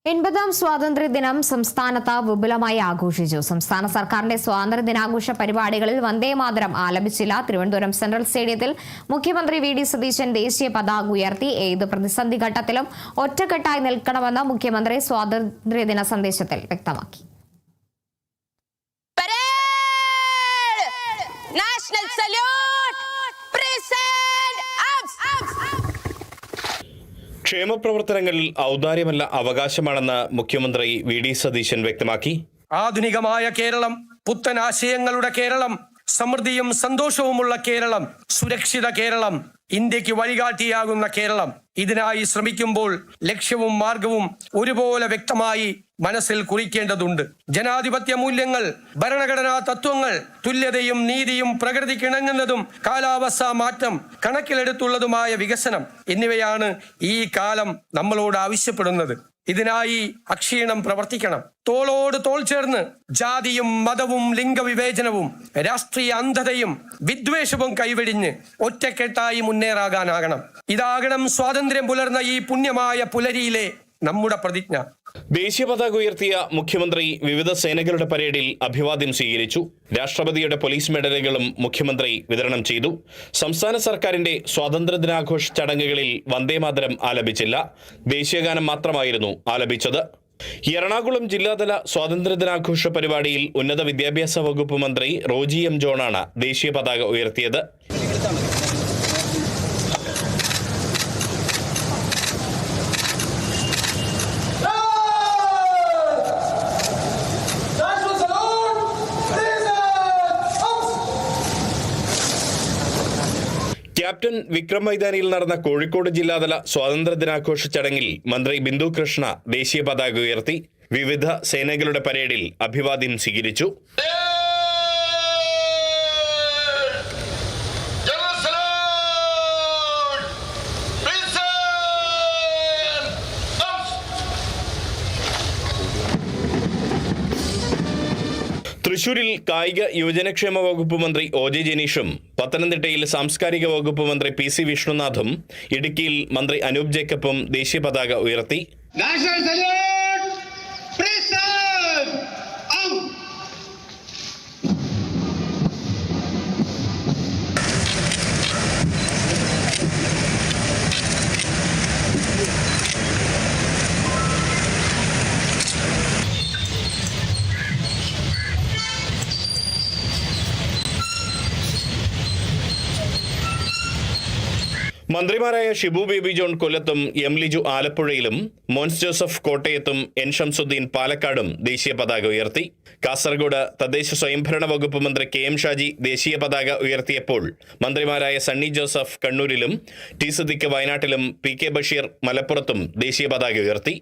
80ാം സ്വാതന്ത്ര്യദിനം സംസ്ഥാനത്ത് വിപുലമായി ആഘോഷിച്ചു. സംസ്ഥാന സർക്കാരിന്റെ സ്വാതന്ത്ര്യ ദിനാഘോഷ പരിപാടികളിൽ വന്ദേമാതരം ആലപിച്ചില്ല. തിരുവനന്തപുരം സെൻട്രൽ സ്റ്റേഡിയത്തിൽ മുഖ്യമന്ത്രി വി ഡി സതീശൻ ദേശീയ പതാക ഉയർത്തി. ഏത് പ്രതിസന്ധി ഘട്ടത്തിലും ഒറ്റക്കെട്ടായി നിൽക്കണമെന്ന് മുഖ്യമന്ത്രി സ്വാതന്ത്ര്യദിന സന്ദേശത്തിൽ വ്യക്തമാക്കി. ക്ഷേമപ്രവർത്തനങ്ങളിൽ ഔദാര്യമല്ല അവകാശമാണെന്ന് മുഖ്യമന്ത്രി വി ഡി സതീശൻ വ്യക്തമാക്കി. ആധുനികമായ കേരളം, പുത്തൻ ആശയങ്ങളുടെ കേരളം, സമൃദ്ധിയും സന്തോഷവുമുള്ള കേരളം, സുരക്ഷിത കേരളം, ഇന്ത്യക്ക് വഴികാട്ടിയാകുന്ന കേരളം. ഇതിനായി ശ്രമിക്കുമ്പോൾ ലക്ഷ്യവും മാർഗവും ഒരുപോലെ വ്യക്തമായി മനസ്സിൽ കുറിക്കേണ്ടതുണ്ട്. ജനാധിപത്യ മൂല്യങ്ങൾ, ഭരണഘടനാ തത്വങ്ങൾ, തുല്യതയും നീതിയും, പ്രകൃതിക്കിണങ്ങുന്നതും കാലാവസ്ഥാ മാറ്റം കണക്കിലെടുത്തുള്ളതുമായ വികസനം എന്നിവയാണ് ഈ കാലം നമ്മളോട് ആവശ്യപ്പെടുന്നത്. ഇതിനായി അക്ഷീണം പ്രവർത്തിക്കണം. തോളോട് തോൾ ചേർന്ന് ജാതിയും മതവും ലിംഗവിവേചനവും രാഷ്ട്രീയ അന്ധതയും വിദ്വേഷവും കൈവെടിഞ്ഞ് ഒറ്റക്കെട്ടായി മുന്നേറാകാനാകണം. ഇതാകണം സ്വാതന്ത്ര്യം പുലർന്ന ഈ പുണ്യമായ പുലരിയിലെ നമ്മുടെ പ്രതിജ്ഞ. ദേശീയ പതാക ഉയർത്തിയ മുഖ്യമന്ത്രി വിവിധ സേനകളുടെ പരേഡിൽ അഭിവാദ്യം സ്വീകരിച്ചു. രാഷ്ട്രപതിയുടെ പോലീസ് മെഡലുകളും മുഖ്യമന്ത്രി വിതരണം ചെയ്തു. സംസ്ഥാന സർക്കാരിന്റെ സ്വാതന്ത്ര്യദിനാഘോഷ ചടങ്ങുകളിൽ വന്ദേമാതരം ആലപിച്ചില്ല. ദേശീയഗാനം മാത്രമായിരുന്നു ആലപിച്ചത്. എറണാകുളം ജില്ലാതല സ്വാതന്ത്ര്യദിനാഘോഷ പരിപാടിയിൽ ഉന്നത വിദ്യാഭ്യാസ വകുപ്പ് മന്ത്രി റോജി എം ജോണാണ് ദേശീയ പതാക ഉയർത്തിയത്. ക്യാപ്റ്റൻ വിക്രം മൈതാനിയിൽ നടന്ന കോഴിക്കോട് ജില്ലാതല സ്വാതന്ത്ര്യദിനാഘോഷ ചടങ്ങിൽ മന്ത്രി ബിന്ദു കൃഷ്ണ ദേശീയ പതാക ഉയർത്തി. വിവിധ സേനകളുടെ പരേഡിൽ അഭിവാദ്യം സ്വീകരിച്ചു. തൃശൂരിൽ കായിക യുവജനക്ഷേമ വകുപ്പ് മന്ത്രി ഒ ജെ ജനീഷും പത്തനംതിട്ടയിൽ സാംസ്കാരിക വകുപ്പ് മന്ത്രി പി സി വിഷ്ണുനാഥും ഇടുക്കിയിൽ മന്ത്രി അനൂപ് ജേക്കബും ദേശീയ പതാക ഉയർത്തി. മന്ത്രിമാരായ ഷിബു ബേബി ജോൺ കൊല്ലത്തും എം ലിജു ആലപ്പുഴയിലും മോൻസ് ജോസഫ് കോട്ടയത്തും എൻ ഷംസുദ്ദീൻ പാലക്കാടും ദേശീയ പതാക ഉയർത്തി. കാസർഗോഡ് തദ്ദേശ സ്വയംഭരണ വകുപ്പ് മന്ത്രി കെ എം ഷാജി ദേശീയ പതാക ഉയർത്തിയപ്പോൾ മന്ത്രിമാരായ സണ്ണി ജോസഫ് കണ്ണൂരിലും ടി സിദ്ദിഖ് വയനാട്ടിലും പി കെ ബഷീർ മലപ്പുറത്തും ദേശീയ പതാക ഉയർത്തി.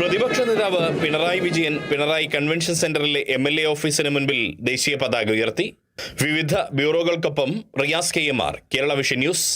പ്രതിപക്ഷ നേതാവ് പിണറായി വിജയൻ പിണറായി കൺവെൻഷൻ സെന്ററിലെ MLA ഓഫീസിന് മുൻപിൽ ദേശീയ പതാക ഉയർത്തി. വിവിധ ബ്യൂറോകൾക്കൊപ്പം Riyas KMR, Kerala vision news.